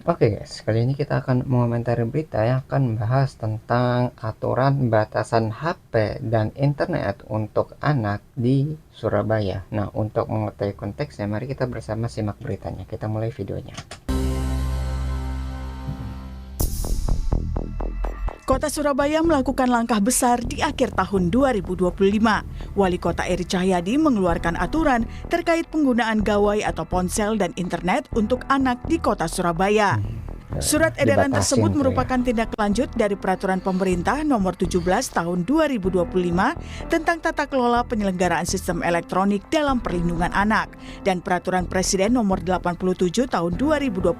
Oke guys, kali ini kita akan mengomentari berita yang akan membahas tentang aturan batasan HP dan internet untuk anak di Surabaya. Nah, untuk mengetahui konteksnya, mari kita bersama simak beritanya. Kita mulai videonya. Kota Surabaya melakukan langkah besar di akhir tahun 2025. Wali Kota Eri Cahyadi mengeluarkan aturan terkait penggunaan gawai atau ponsel dan internet untuk anak di Kota Surabaya. Surat edaran tersebut merupakan tindak lanjut dari Peraturan Pemerintah Nomor 17 Tahun 2025 tentang tata kelola penyelenggaraan sistem elektronik dalam perlindungan anak dan Peraturan Presiden Nomor 87 Tahun 2025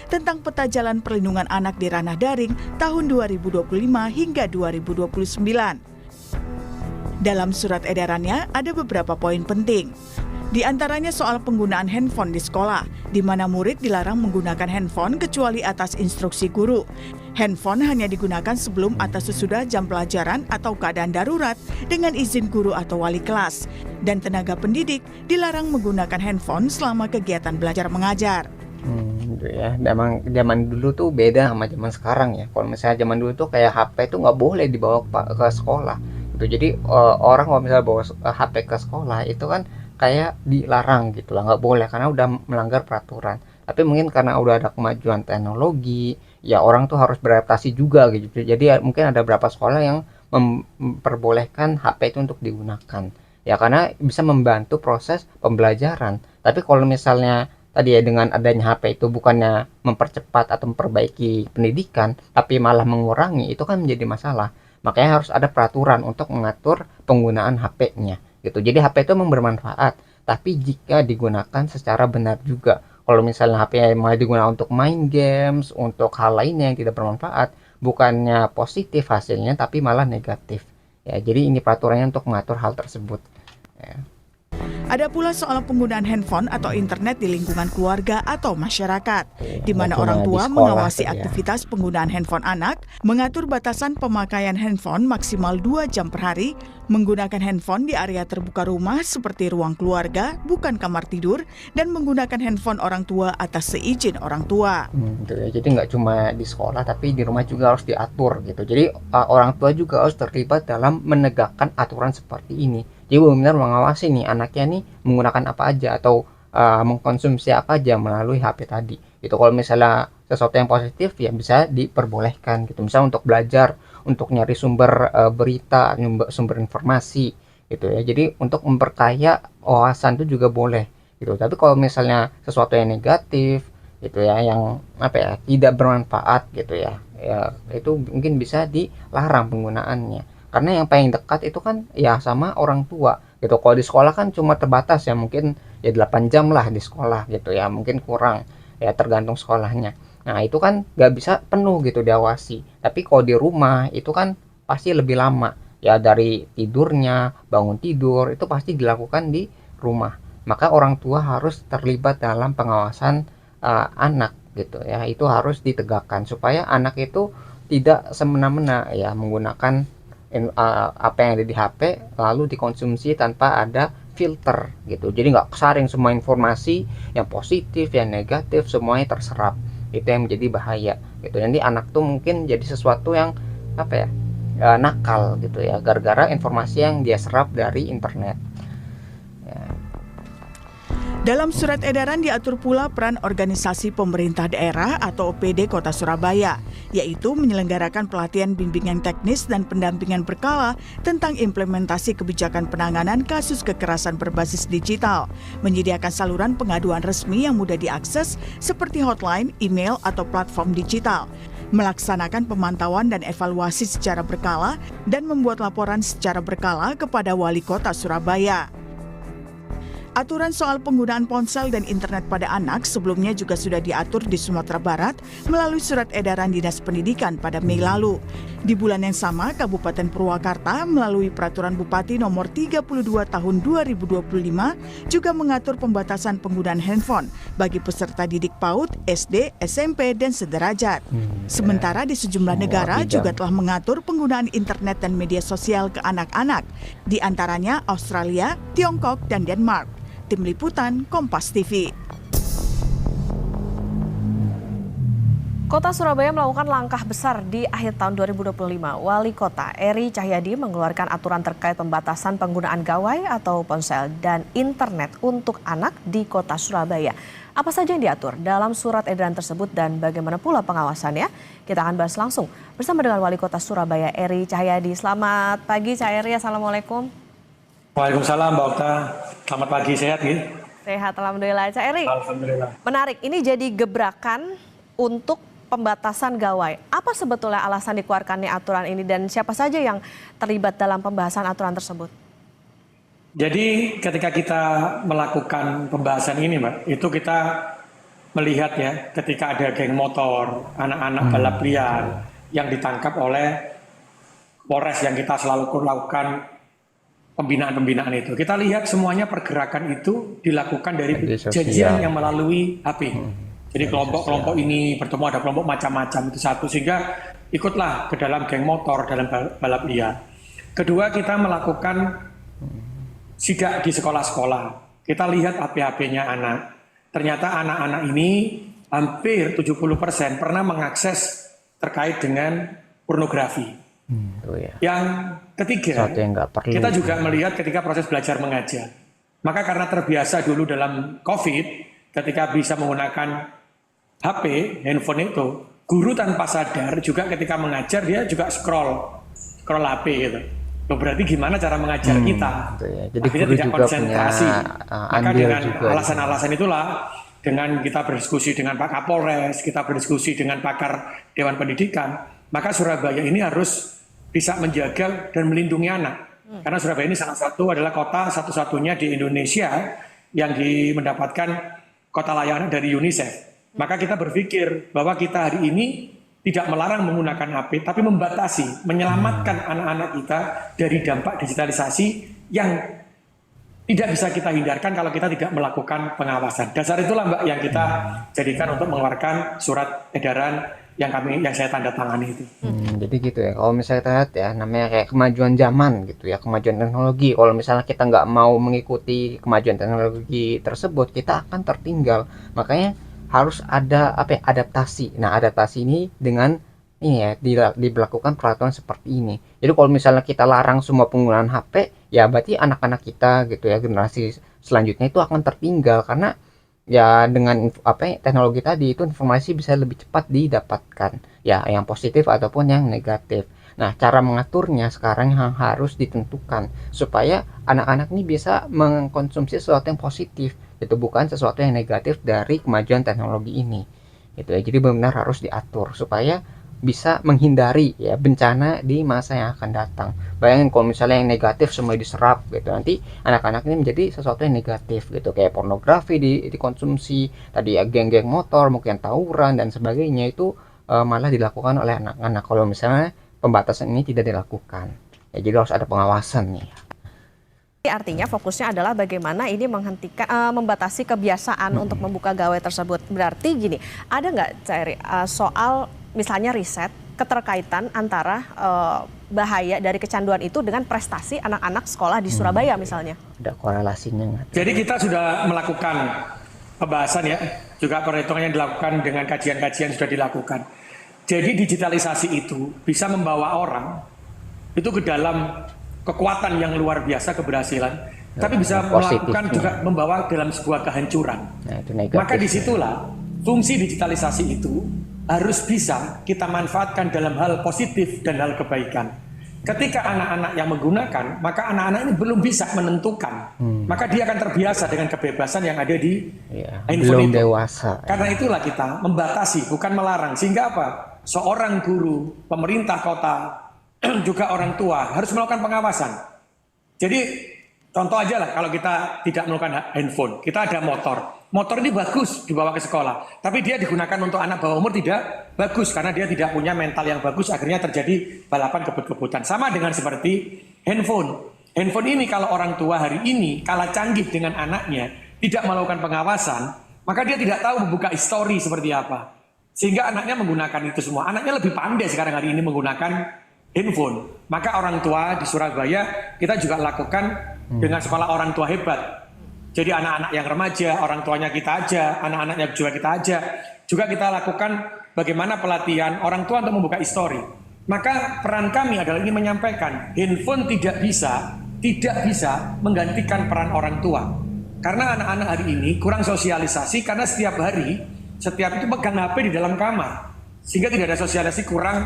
tentang peta jalan perlindungan anak di ranah daring tahun 2025 hingga 2029. Dalam surat edarannya ada beberapa poin penting. Di antaranya soal penggunaan handphone di sekolah, di mana murid dilarang menggunakan handphone kecuali atas instruksi guru. Handphone hanya digunakan sebelum atau sesudah jam pelajaran atau keadaan darurat dengan izin guru atau wali kelas. Dan tenaga pendidik dilarang menggunakan handphone selama kegiatan belajar mengajar. Gitu ya. Memang zaman dulu tuh beda sama zaman sekarang ya. Kalau misalnya zaman dulu tuh kayak HP tuh nggak boleh dibawa ke sekolah. Gitu. Jadi orang kalau misalnya bawa HP ke sekolah itu kan kayak dilarang gitu lah, nggak boleh karena udah melanggar peraturan. Tapi mungkin karena udah ada kemajuan teknologi, ya orang tuh harus beradaptasi juga gitu. Jadi ya, mungkin ada beberapa sekolah yang memperbolehkan HP itu untuk digunakan. Ya karena bisa membantu proses pembelajaran. Tapi kalau misalnya tadi ya dengan adanya HP itu bukannya mempercepat atau memperbaiki pendidikan, tapi malah mengurangi, itu kan menjadi masalah. Makanya harus ada peraturan untuk mengatur penggunaan HP-nya. Gitu. Jadi HP itu memang bermanfaat, tapi jika digunakan secara benar juga. Kalau misalnya HP malah digunakan untuk main games, untuk hal lainnya yang tidak bermanfaat, bukannya positif hasilnya, tapi malah negatif. Ya, jadi ini peraturannya untuk mengatur hal tersebut. Ya. Ada pula soal penggunaan handphone atau internet di lingkungan keluarga atau masyarakat, di mana orang tua mengawasi aktivitas penggunaan handphone anak, mengatur batasan pemakaian handphone maksimal 2 jam per hari, menggunakan handphone di area terbuka rumah seperti ruang keluarga, bukan kamar tidur, dan menggunakan handphone orang tua atas seizin orang tua. Gitu ya. Jadi nggak cuma di sekolah, tapi di rumah juga harus diatur gitu. Jadi orang tua juga harus terlibat dalam menegakkan aturan seperti ini. Jadi benar-benar mengawasi nih anaknya nih menggunakan apa aja atau mengkonsumsi apa aja melalui HP tadi. Itu kalau misalnya sesuatu yang positif ya bisa diperbolehkan gitu. Misalnya untuk belajar, untuk nyari sumber berita, sumber informasi gitu ya. Jadi untuk memperkaya wawasan itu juga boleh gitu. Tapi kalau misalnya sesuatu yang negatif gitu ya, yang apa ya, tidak bermanfaat gitu ya, ya itu mungkin bisa dilarang penggunaannya. Karena yang paling dekat itu kan ya sama orang tua gitu. Kalau di sekolah kan cuma terbatas ya, mungkin ya 8 jam lah di sekolah gitu ya, mungkin kurang ya tergantung sekolahnya. Nah itu kan gak bisa penuh gitu diawasi. Tapi kalau di rumah itu kan pasti lebih lama ya, dari tidurnya, bangun tidur itu pasti dilakukan di rumah. Maka orang tua harus terlibat dalam pengawasan anak gitu ya. Itu harus ditegakkan supaya anak itu tidak semena-mena ya menggunakan apa yang ada di HP lalu dikonsumsi tanpa ada filter gitu. Jadi nggak saring semua informasi yang positif yang negatif semuanya terserap, itu yang menjadi bahaya gitu. Nanti anak tuh mungkin jadi sesuatu yang apa ya, nakal gitu ya gara-gara informasi yang dia serap dari internet ya. Dalam surat edaran diatur pula peran organisasi pemerintah daerah atau OPD Kota Surabaya, yaitu menyelenggarakan pelatihan bimbingan teknis dan pendampingan berkala tentang implementasi kebijakan penanganan kasus kekerasan berbasis digital, menyediakan saluran pengaduan resmi yang mudah diakses seperti hotline, email, atau platform digital, melaksanakan pemantauan dan evaluasi secara berkala, dan membuat laporan secara berkala kepada Wali Kota Surabaya. Aturan soal penggunaan ponsel dan internet pada anak sebelumnya juga sudah diatur di Sumatera Barat melalui surat edaran Dinas Pendidikan pada Mei lalu. Di bulan yang sama, Kabupaten Purwakarta melalui Peraturan Bupati Nomor 32 Tahun 2025 juga mengatur pembatasan penggunaan handphone bagi peserta didik PAUD, SD, SMP, dan sederajat. Sementara di sejumlah negara juga telah mengatur penggunaan internet dan media sosial ke anak-anak, di antaranya Australia, Tiongkok, dan Denmark. Tim Liputan Kompas TV. Kota Surabaya melakukan langkah besar di akhir tahun 2025. Wali Kota Eri Cahyadi mengeluarkan aturan terkait pembatasan penggunaan gawai atau ponsel dan internet untuk anak di Kota Surabaya. Apa saja yang diatur dalam surat edaran tersebut dan bagaimana pula pengawasannya? Kita akan bahas langsung bersama dengan Wali Kota Surabaya Eri Cahyadi. Selamat pagi Cak Eri, Assalamualaikum. Waalaikumsalam Mbak Okta. Selamat pagi, sehat gitu? Sehat, Alhamdulillah. Cak Eri, Alhamdulillah. menarik, ini jadi gebrakan untuk pembatasan gawai. Apa sebetulnya alasan dikeluarkannya aturan ini dan siapa saja yang terlibat dalam pembahasan aturan tersebut? Jadi ketika kita melakukan pembahasan ini Mbak, itu kita melihat ya ketika ada geng motor, anak-anak balap liar yang ditangkap oleh Polres yang kita selalu lakukan pembinaan-pembinaan itu. Kita lihat semuanya pergerakan itu dilakukan dari janjian yang melalui HP. Jadi kelompok-kelompok ini bertemu, ada kelompok macam-macam, itu satu, sehingga ikutlah ke dalam geng motor, dalam balap liar. Kedua, kita melakukan sidak di sekolah-sekolah. Kita lihat HP-HP-nya anak. Ternyata anak-anak ini hampir 70% pernah mengakses terkait dengan pornografi. Yang ketiga, kita juga melihat ketika proses belajar mengajar. Maka karena terbiasa dulu dalam COVID, ketika bisa menggunakan HP, handphone itu, guru tanpa sadar juga ketika mengajar dia juga scroll HP gitu. Loh, berarti gimana cara mengajar kita? Ya. Jadi akhirnya tidak konsentrasi. Maka dengan alasan-alasan itulah, dengan kita berdiskusi dengan Pak Kapolres, kita berdiskusi dengan pakar Dewan Pendidikan, maka Surabaya ini harus bisa menjaga dan melindungi anak. Karena Surabaya ini salah satu adalah kota satu-satunya di Indonesia yang mendapatkan kota layak anak dari UNICEF. Maka kita berpikir bahwa kita hari ini tidak melarang menggunakan HP, tapi membatasi, menyelamatkan anak-anak kita dari dampak digitalisasi yang tidak bisa kita hindarkan kalau kita tidak melakukan pengawasan. Dasar itulah Mbak yang kita jadikan untuk mengeluarkan surat edaran yang saya tanda tangani itu. Jadi gitu ya, kalau misalnya kita lihat ya, namanya kayak kemajuan zaman gitu ya, kemajuan teknologi. Kalau misalnya kita nggak mau mengikuti kemajuan teknologi tersebut, kita akan tertinggal. Makanya harus ada adaptasi. Nah, adaptasi ini dengan ini ya diberlakukan peraturan seperti ini. Jadi kalau misalnya kita larang semua penggunaan HP, ya berarti anak-anak kita gitu ya, generasi selanjutnya itu akan tertinggal karena ya dengan teknologi tadi itu informasi bisa lebih cepat didapatkan, ya yang positif ataupun yang negatif. Nah, cara mengaturnya sekarang yang harus ditentukan supaya anak-anak ini bisa mengkonsumsi sesuatu yang positif, itu bukan sesuatu yang negatif dari kemajuan teknologi ini. Gitu ya. Jadi benar-benar harus diatur supaya bisa menghindari ya bencana di masa yang akan datang. Bayangin kalau misalnya yang negatif semua diserap gitu, nanti anak-anak ini menjadi sesuatu yang negatif gitu, kayak pornografi dikonsumsi, tadi ya geng-geng motor, mungkin tawuran dan sebagainya itu malah dilakukan oleh anak-anak kalau misalnya pembatasan ini tidak dilakukan. Ya, jadi harus ada pengawasan nih. Artinya fokusnya adalah bagaimana ini membatasi kebiasaan untuk membuka gawai tersebut. Berarti gini, ada nggak Cak soal misalnya riset keterkaitan antara bahaya dari kecanduan itu dengan prestasi anak-anak sekolah di Surabaya misalnya? Ada korelasinya nggak? Jadi kita sudah melakukan pembahasan ya, juga perhitungan yang dilakukan dengan kajian-kajian sudah dilakukan. Jadi digitalisasi itu bisa membawa orang itu ke dalam kekuatan yang luar biasa, keberhasilan, tapi bisa melakukan juga membawa dalam sebuah kehancuran. Nah, itu negatif. Maka disitulah fungsi digitalisasi itu harus bisa kita manfaatkan dalam hal positif dan hal kebaikan. Ketika anak-anak yang menggunakan, maka anak-anak ini belum bisa menentukan. Maka dia akan terbiasa dengan kebebasan yang ada di handphone belum itu. Dewasa. Karena itulah kita membatasi, bukan melarang. Sehingga apa? Seorang guru, pemerintah kota, juga orang tua harus melakukan pengawasan. Jadi contoh aja lah, kalau kita tidak melakukan handphone, kita ada motor. Motor ini bagus dibawa ke sekolah, tapi dia digunakan untuk anak bawah umur tidak bagus karena dia tidak punya mental yang bagus, akhirnya terjadi balapan kebut-kebutan. Sama dengan seperti handphone. Handphone ini kalau orang tua hari ini kalah canggih dengan anaknya, tidak melakukan pengawasan, maka dia tidak tahu membuka histori seperti apa. Sehingga anaknya menggunakan itu semua. Anaknya lebih pandai sekarang hari ini menggunakan handphone. Maka orang tua di Surabaya kita juga lakukan dengan sekolah orang tua hebat. Jadi anak-anak yang remaja, orang tuanya kita aja, anak-anaknya juga kita aja. Juga kita lakukan bagaimana pelatihan orang tua untuk membuka histori. Maka peran kami adalah ingin menyampaikan, handphone tidak bisa menggantikan peran orang tua. Karena anak-anak hari ini kurang sosialisasi karena setiap itu pegang HP di dalam kamar. Sehingga tidak ada sosialisasi, kurang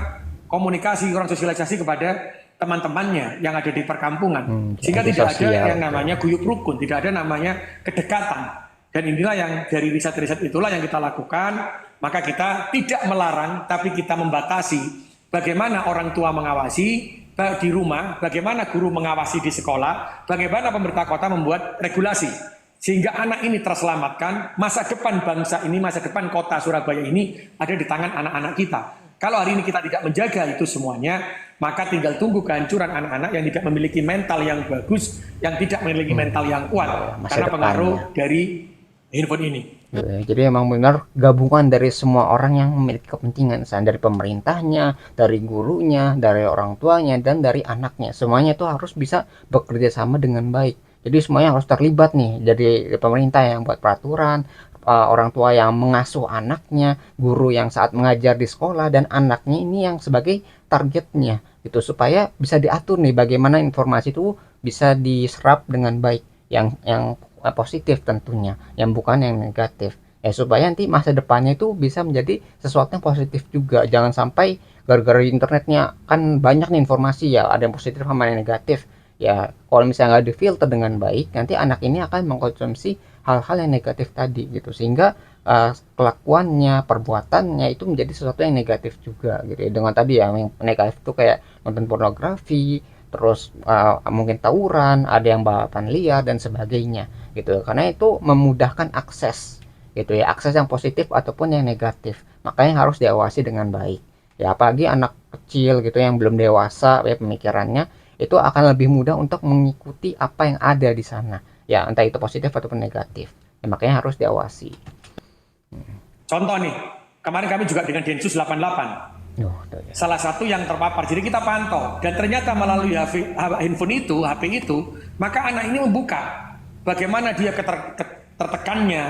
komunikasi, kurang sosialisasi kepada teman-temannya yang ada di perkampungan. Sehingga tidak ada yang namanya guyub rukun, tidak ada namanya kedekatan. Dan inilah yang dari riset-riset itulah yang kita lakukan. Maka kita tidak melarang, tapi kita membatasi bagaimana orang tua mengawasi di rumah, bagaimana guru mengawasi di sekolah, bagaimana pemerintah kota membuat regulasi. Sehingga anak ini terselamatkan, masa depan bangsa ini, masa depan kota Surabaya ini ada di tangan anak-anak kita. Kalau hari ini kita tidak menjaga itu semuanya, maka tinggal tunggu kehancuran anak-anak yang tidak memiliki mental yang bagus, yang tidak memiliki mental yang kuat, karena pengaruh dari handphone ini. Jadi emang benar gabungan dari semua orang yang memiliki kepentingan, dari pemerintahnya, dari gurunya, dari orang tuanya, dan dari anaknya. Semuanya itu harus bisa bekerja sama dengan baik. Jadi semuanya harus terlibat nih, dari pemerintah yang buat peraturan, orang tua yang mengasuh anaknya, guru yang saat mengajar di sekolah, dan anaknya ini yang sebagai targetnya gitu, supaya bisa diatur nih bagaimana informasi itu bisa diserap dengan baik, yang positif tentunya, yang bukan yang negatif, ya supaya nanti masa depannya itu bisa menjadi sesuatu yang positif juga. Jangan sampai gara-gara internetnya kan banyak nih informasi, ya ada yang positif sama yang negatif, ya kalau misalnya nggak difilter dengan baik, nanti anak ini akan mengkonsumsi hal-hal yang negatif tadi gitu, sehingga kelakuannya, perbuatannya itu menjadi sesuatu yang negatif juga gitu ya. Dengan tadi yang negatif itu kayak nonton pornografi, terus mungkin tawuran, ada yang balapan liar dan sebagainya gitu, karena itu memudahkan akses gitu ya, akses yang positif ataupun yang negatif. Makanya harus diawasi dengan baik ya, apalagi anak kecil gitu yang belum dewasa ya pemikirannya, itu akan lebih mudah untuk mengikuti apa yang ada di sana ya, entah itu positif ataupun negatif ya, makanya harus diawasi. Contoh nih, kemarin kami juga dengan Densus 88. Salah satu yang terpapar, jadi kita pantau, dan ternyata melalui handphone itu, HP itu, maka anak ini membuka bagaimana dia tertekannya,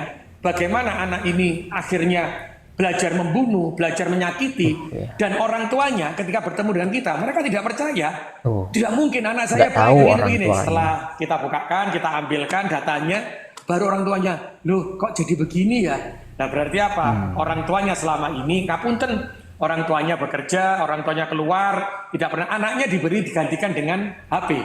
bagaimana anak ini akhirnya belajar membunuh, belajar menyakiti, dan orang tuanya ketika bertemu dengan kita, mereka tidak percaya. Tidak mungkin anak saya baik ini. Setelah kita bukakan, kita ambilkan datanya, baru orang tuanya, loh kok jadi begini ya? Nah berarti apa? Orang tuanya selama ini, ngapunten, orang tuanya bekerja, orang tuanya keluar, tidak pernah anaknya digantikan dengan HP.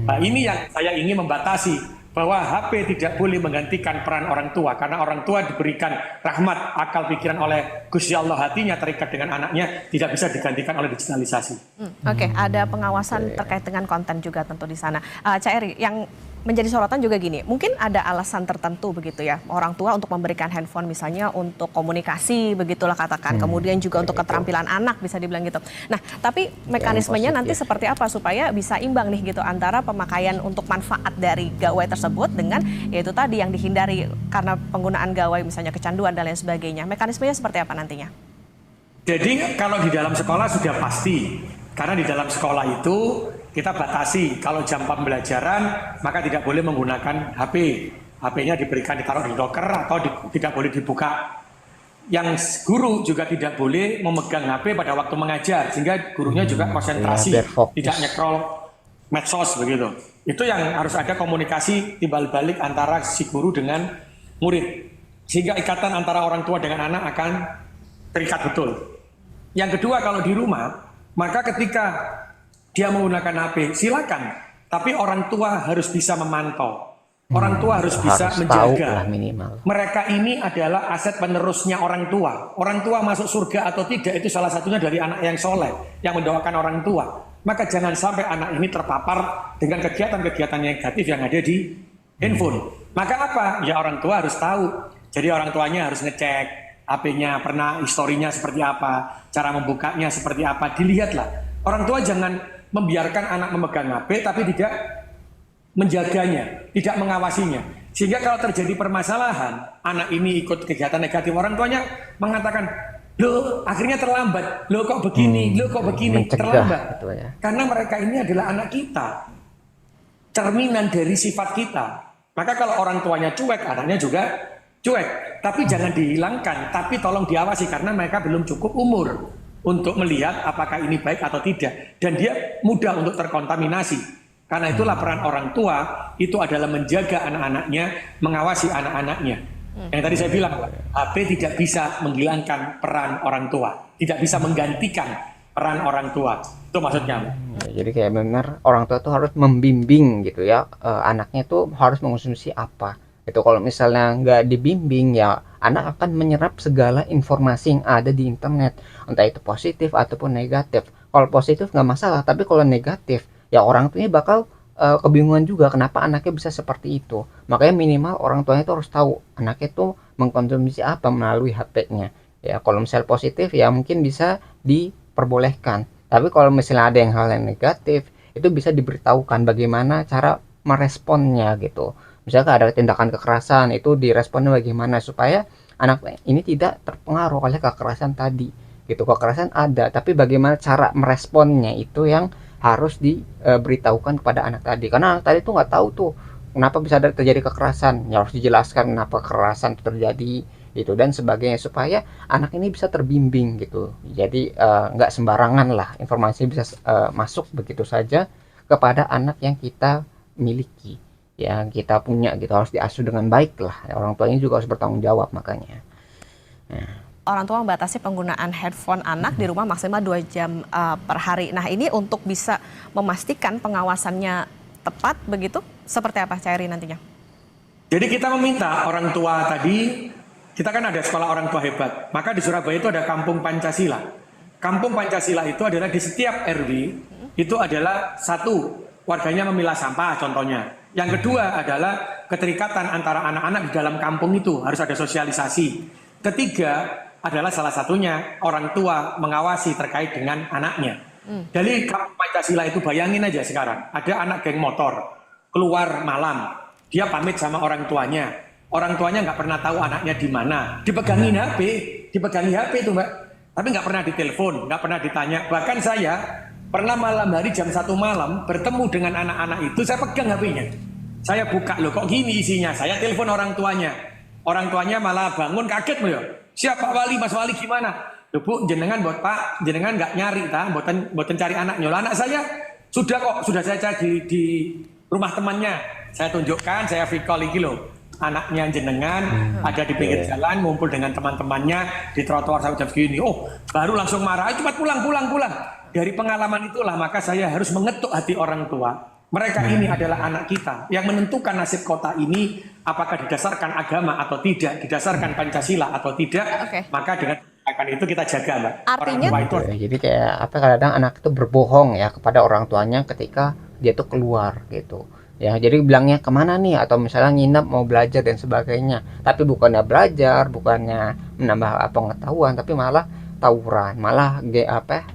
Nah ini yang saya ingin membatasi, bahwa HP tidak boleh menggantikan peran orang tua, karena orang tua diberikan rahmat, akal pikiran oleh Gusti Allah, hatinya terikat dengan anaknya, tidak bisa digantikan oleh digitalisasi. Oke, ada pengawasan terkait dengan konten juga tentu di sana. Cak Eri, yang menjadi sorotan juga gini, mungkin ada alasan tertentu begitu ya, orang tua untuk memberikan handphone misalnya untuk komunikasi begitulah katakan, kemudian juga untuk keterampilan anak bisa dibilang gitu. Nah, tapi mekanismenya nanti seperti apa supaya bisa imbang nih gitu antara pemakaian untuk manfaat dari gawai tersebut dengan yaitu tadi yang dihindari karena penggunaan gawai misalnya kecanduan dan lain sebagainya. Mekanismenya seperti apa nantinya? Jadi kalau di dalam sekolah sudah pasti, karena di dalam sekolah itu kita batasi, kalau jam pembelajaran maka tidak boleh menggunakan HP. HP-nya diberikan ditaruh di loker atau tidak boleh dibuka. Yang guru juga tidak boleh memegang HP pada waktu mengajar, sehingga gurunya juga konsentrasi, tidak nyekrol medsos begitu. Itu yang harus ada komunikasi timbal balik antara si guru dengan murid, sehingga ikatan antara orang tua dengan anak akan terikat betul. Yang kedua, kalau di rumah, maka ketika dia menggunakan HP, silakan. Tapi orang tua harus bisa memantau. Orang tua harus bisa menjaga. Mereka ini adalah aset penerusnya orang tua. Orang tua masuk surga atau tidak, itu salah satunya dari anak yang soleh, yang mendoakan orang tua. Maka jangan sampai anak ini terpapar dengan kegiatan-kegiatan negatif yang ada di handphone. Maka apa? Ya orang tua harus tahu. Jadi orang tuanya harus ngecek HP-nya, pernah historinya seperti apa, cara membukanya seperti apa, dilihatlah. Orang tua jangan membiarkan anak memegang HP tapi tidak menjaganya, tidak mengawasinya. Sehingga kalau terjadi permasalahan, anak ini ikut kegiatan negatif, orang tuanya mengatakan, loh akhirnya terlambat, loh kok begini, loh kok begini, terlambat. Ya. Karena mereka ini adalah anak kita, cerminan dari sifat kita. Maka kalau orang tuanya cuek, anaknya juga cuek, tapi jangan dihilangkan, tapi tolong diawasi karena mereka belum cukup umur untuk melihat apakah ini baik atau tidak, dan dia mudah untuk terkontaminasi. Karena itulah peran orang tua itu adalah menjaga anak-anaknya, mengawasi anak-anaknya. Yang tadi saya bilang, HP tidak bisa menghilangkan peran orang tua, tidak bisa menggantikan peran orang tua. Itu maksudnya. Ya, jadi kayak benar orang tua tuh harus membimbing gitu ya, anaknya tuh harus mengonsumsi apa. Itu kalau misalnya nggak dibimbing ya anak akan menyerap segala informasi yang ada di internet, entah itu positif ataupun negatif. Kalau positif nggak masalah, tapi kalau negatif ya orang tuanya bakal kebingungan juga kenapa anaknya bisa seperti itu. Makanya minimal orang tuanya itu harus tahu anaknya tuh mengkonsumsi apa melalui HP-nya. Ya kalau misalnya positif ya mungkin bisa diperbolehkan. Tapi kalau misalnya ada yang hal yang negatif, itu bisa diberitahukan bagaimana cara meresponnya gitu. Misalkan ada tindakan kekerasan, itu diresponnya bagaimana supaya anak ini tidak terpengaruh oleh kekerasan tadi. Gitu, kekerasan ada, tapi bagaimana cara meresponnya itu yang harus diberitahukan kepada anak tadi. Karena anak tadi tuh nggak tahu tuh kenapa bisa terjadi kekerasan. Ya harus dijelaskan kenapa kekerasan itu terjadi itu dan sebagainya supaya anak ini bisa terbimbing gitu. Jadi nggak sembarangan lah informasi bisa masuk begitu saja kepada anak yang kita miliki, yang kita punya gitu. Harus diasuh dengan baik lah. Orang tuanya juga harus bertanggung jawab makanya. Orang tua membatasi penggunaan handphone anak di rumah maksimal 2 jam per hari. Nah, ini untuk bisa memastikan pengawasannya tepat begitu, seperti apa Cairi nantinya? Jadi kita meminta orang tua tadi, kita kan ada sekolah orang tua hebat, maka di Surabaya itu ada Kampung Pancasila. Kampung Pancasila itu adalah di setiap RW, itu adalah satu, warganya memilah sampah contohnya. Yang kedua adalah keterikatan antara anak-anak di dalam kampung itu, harus ada sosialisasi. Ketiga adalah salah satunya orang tua mengawasi terkait dengan anaknya. Jadi Kampung Pancasila itu bayangin aja sekarang, ada anak geng motor, keluar malam, dia pamit sama orang tuanya nggak pernah tahu anaknya di mana, dipegangi HP itu Mbak, tapi nggak pernah ditelepon, nggak pernah ditanya. Bahkan saya pernah malam hari jam 1 malam bertemu dengan anak-anak itu, saya pegang HP-nya, saya buka, loh kok gini isinya, saya telepon orang tuanya malah bangun kaget loh. Siapa Wali, Mas Wali gimana? Loh Bu, jenengan buat Pak, jenengan nggak nyari buatan cari anaknya. Anak saya sudah saya cari di rumah temannya. Saya tunjukkan, saya recall iki loh. Anaknya jenengan ada di pinggir jalan, ngumpul dengan teman-temannya di trotoar sampai jam segini. Oh, baru langsung marah, cepat pulang. Dari pengalaman itulah maka saya harus mengetuk hati orang tua. Mereka ini adalah anak kita yang menentukan nasib kota ini, apakah didasarkan agama atau tidak, didasarkan Pancasila atau tidak. Maka dengan itu kita jaga, Mbak. Artinya, orang tua itu. Jadi kayak apa, kadang anak itu berbohong ya kepada orang tuanya ketika dia tuh keluar gitu. Ya, jadi bilangnya kemana nih, atau misalnya nginep mau belajar dan sebagainya. Tapi bukannya belajar, bukannya menambah pengetahuan, tapi malah tawuran, malah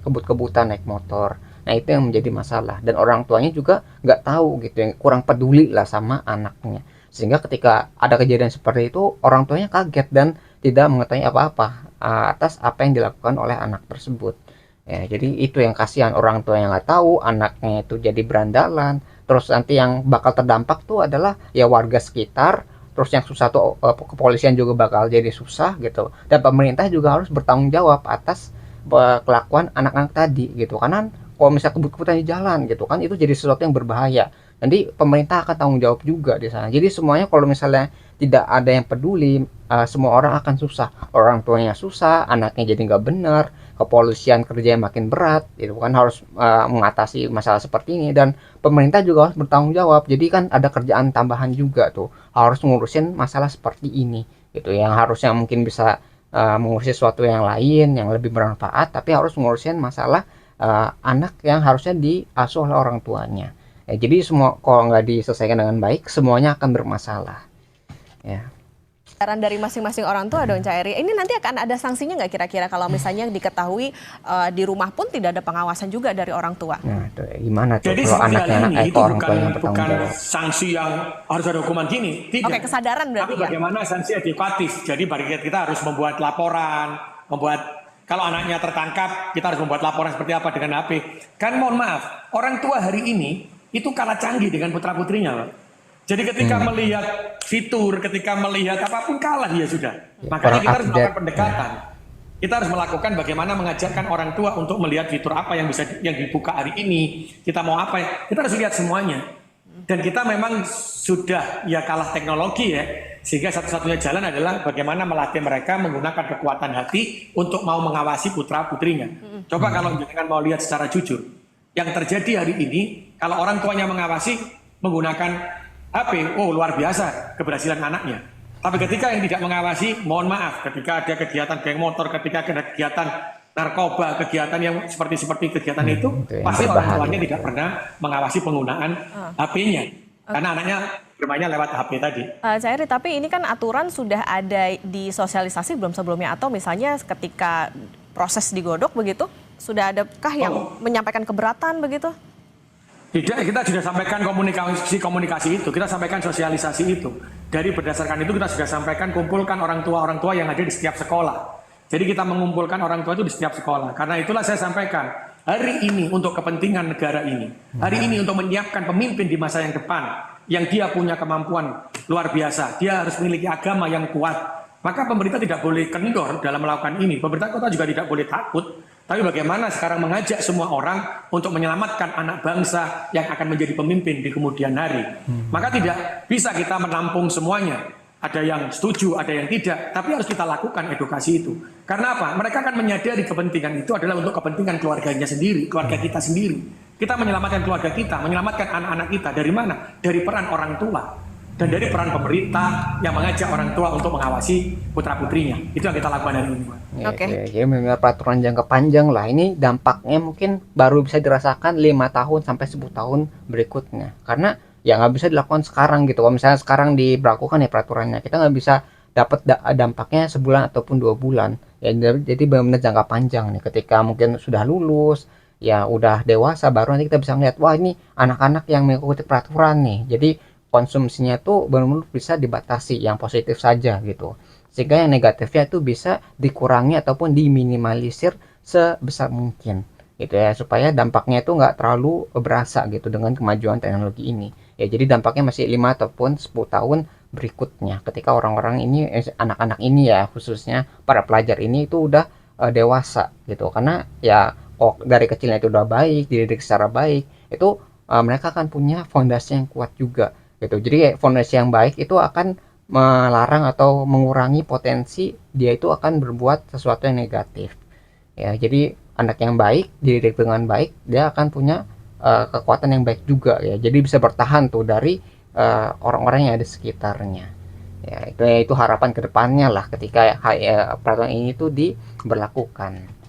kebut-kebutan naik motor. Nah itu yang menjadi masalah, dan orang tuanya juga nggak tahu gitu, yang kurang peduli lah sama anaknya, sehingga ketika ada kejadian seperti itu orang tuanya kaget dan tidak mengetahui apa-apa atas apa yang dilakukan oleh anak tersebut. Ya, jadi itu yang kasihan, orang tua yang nggak tahu, anaknya itu jadi berandalan, terus nanti yang bakal terdampak tuh adalah ya warga sekitar, terus yang susah tuh kepolisian juga bakal jadi susah gitu, dan pemerintah juga harus bertanggung jawab atas kelakuan anak-anak tadi gitu, karena kalau misalnya kebut-kebutan di jalan gitu kan, itu jadi sesuatu yang berbahaya. Jadi pemerintah akan tanggung jawab juga di sana. Jadi semuanya kalau misalnya tidak ada yang peduli, semua orang akan susah. Orang tuanya susah, anaknya jadi nggak benar, kepolisian kerjanya makin berat, itu kan harus mengatasi masalah seperti ini, dan pemerintah juga harus bertanggung jawab. Jadi kan ada kerjaan tambahan juga tuh, harus ngurusin masalah seperti ini gitu, yang harusnya mungkin bisa mengurusi sesuatu yang lain yang lebih bermanfaat, tapi harus ngurusin masalah anak yang harusnya diasuh oleh orang tuanya. Jadi semua kalau nggak diselesaikan dengan baik, semuanya akan bermasalah. Ya. saran dari masing-masing orang tua dong, Cairi. Ini nanti akan ada sanksinya nggak kira-kira kalau misalnya diketahui di rumah pun tidak ada pengawasan juga dari orang tua? Nah, itu gimana tuh Jadi kalau anaknya anak itu orang tua yang bertanggung bukan jawab? sanksi yang harus ada hukuman gini, tidak. Oke, kesadaran berarti Tapi ya. bagaimana sanksi edukatif? Jadi kita harus membuat laporan, kalau anaknya tertangkap, kita harus membuat laporan seperti apa dengan HP. Kan mohon maaf, orang tua hari ini itu kalah canggih dengan putra-putrinya, Pak. Jadi ketika melihat fitur, ketika melihat apapun kalah dia sudah. Ya, Makanya kurang kita harus update. melakukan pendekatan. Kita harus melakukan bagaimana mengajarkan orang tua untuk melihat fitur apa yang bisa yang dibuka hari ini. Kita mau apa ya? Kita harus lihat semuanya. Dan kita memang sudah ya kalah teknologi ya. Sehingga satu-satunya jalan adalah bagaimana melatih mereka menggunakan kekuatan hati untuk mau mengawasi putra-putrinya. Coba kalau jangan mau lihat secara jujur. Yang terjadi hari ini, kalau orang tuanya mengawasi menggunakan HP, oh luar biasa keberhasilan anaknya. Tapi ketika yang tidak mengawasi, mohon maaf, ketika ada kegiatan geng motor, ketika ada kegiatan narkoba, kegiatan yang seperti kegiatan itu, itu yang pasti orang berbahaya. tuanya tidak pernah mengawasi penggunaan HP-nya. Karena anaknya bermainnya lewat HP tadi. Cak Eri, tapi ini kan aturan sudah ada di sosialisasi belum sebelumnya, atau misalnya ketika proses digodok begitu, sudah adakah yang menyampaikan keberatan begitu? Tidak, kita sudah sampaikan komunikasi itu, kita sampaikan sosialisasi itu. Dari berdasarkan itu kita sudah sampaikan kumpulkan orang tua yang ada di setiap sekolah. Jadi kita mengumpulkan orang tua itu di setiap sekolah. Karena itulah saya sampaikan, hari ini untuk kepentingan negara ini, hari ini untuk menyiapkan pemimpin di masa yang depan, yang dia punya kemampuan luar biasa, dia harus memiliki agama yang kuat. Maka pemerintah tidak boleh kendor dalam melakukan ini. Pemerintah kota juga tidak boleh takut. Tapi bagaimana sekarang mengajak semua orang untuk menyelamatkan anak bangsa yang akan menjadi pemimpin di kemudian hari. Maka tidak bisa kita menampung semuanya. Ada yang setuju, ada yang tidak. Tapi harus kita lakukan edukasi itu. Karena apa? Mereka akan menyadari kepentingan itu adalah untuk kepentingan keluarganya sendiri, keluarga kita sendiri. Kita menyelamatkan keluarga kita, menyelamatkan anak-anak kita. Dari mana? Dari peran orang tua. Dan dari peran pemerintah yang mengajak orang tua untuk mengawasi putra-putrinya. Itu yang kita lakukan hari ini, Pak. Ya, Oke. jadi memang peraturan jangka panjang lah. Ini dampaknya mungkin baru bisa dirasakan 5 tahun sampai 10 tahun berikutnya. Karena ya nggak bisa dilakukan sekarang gitu. Kalau misalnya sekarang diberlakukan ya peraturannya, kita nggak bisa dapat dampaknya sebulan ataupun 2 bulan. Ya, jadi benar-benar jangka panjang nih. Ketika mungkin sudah lulus, ya udah dewasa, baru nanti kita bisa melihat, wah ini anak-anak yang mengikuti peraturan nih. Jadi konsumsinya tuh benar-benar bisa dibatasi, yang positif saja gitu. Sehingga yang negatifnya itu bisa dikurangi ataupun diminimalisir sebesar mungkin gitu ya, supaya dampaknya itu nggak terlalu berasa gitu dengan kemajuan teknologi ini ya. Jadi dampaknya masih 5 ataupun 10 tahun berikutnya, ketika orang-orang ini anak-anak ini ya, khususnya para pelajar ini itu udah dewasa gitu. Karena ya dari kecilnya itu udah baik, dididik secara baik, itu mereka akan punya fondasi yang kuat juga gitu. Jadi fondasi yang baik itu akan melarang atau mengurangi potensi dia itu akan berbuat sesuatu yang negatif ya. Jadi anak yang baik dididik dengan baik, dia akan punya kekuatan yang baik juga ya. Jadi bisa bertahan tuh dari orang-orang yang ada di sekitarnya ya. Itu harapan kedepannya lah ketika peraturan ini tuh diberlakukan.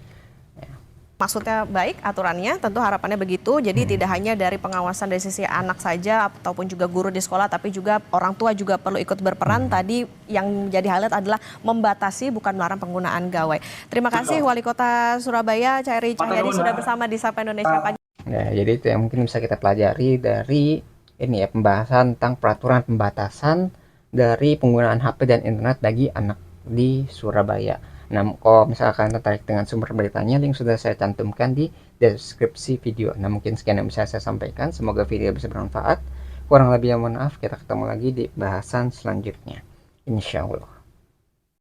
Maksudnya baik aturannya, tentu harapannya begitu. Jadi tidak hanya dari pengawasan dari sisi anak saja ataupun juga guru di sekolah, tapi juga orang tua juga perlu ikut berperan. Tadi yang menjadi highlight adalah membatasi, bukan melarang penggunaan gawai. Terima kasih Wali Kota Surabaya, Cak Eri Cahyadi, sudah bersama di Sapa Indonesia Pagi. Ya, jadi itu yang mungkin bisa kita pelajari dari ini ya, pembahasan tentang peraturan pembatasan dari penggunaan HP dan internet bagi anak di Surabaya. Nah, kalau misalkan tertarik dengan sumber beritanya, link sudah saya cantumkan di deskripsi video. Nah, mungkin sekian yang bisa saya sampaikan. Semoga video bisa bermanfaat. Kurang lebihnya mohon maaf. Kita ketemu lagi di bahasan selanjutnya, insya Allah.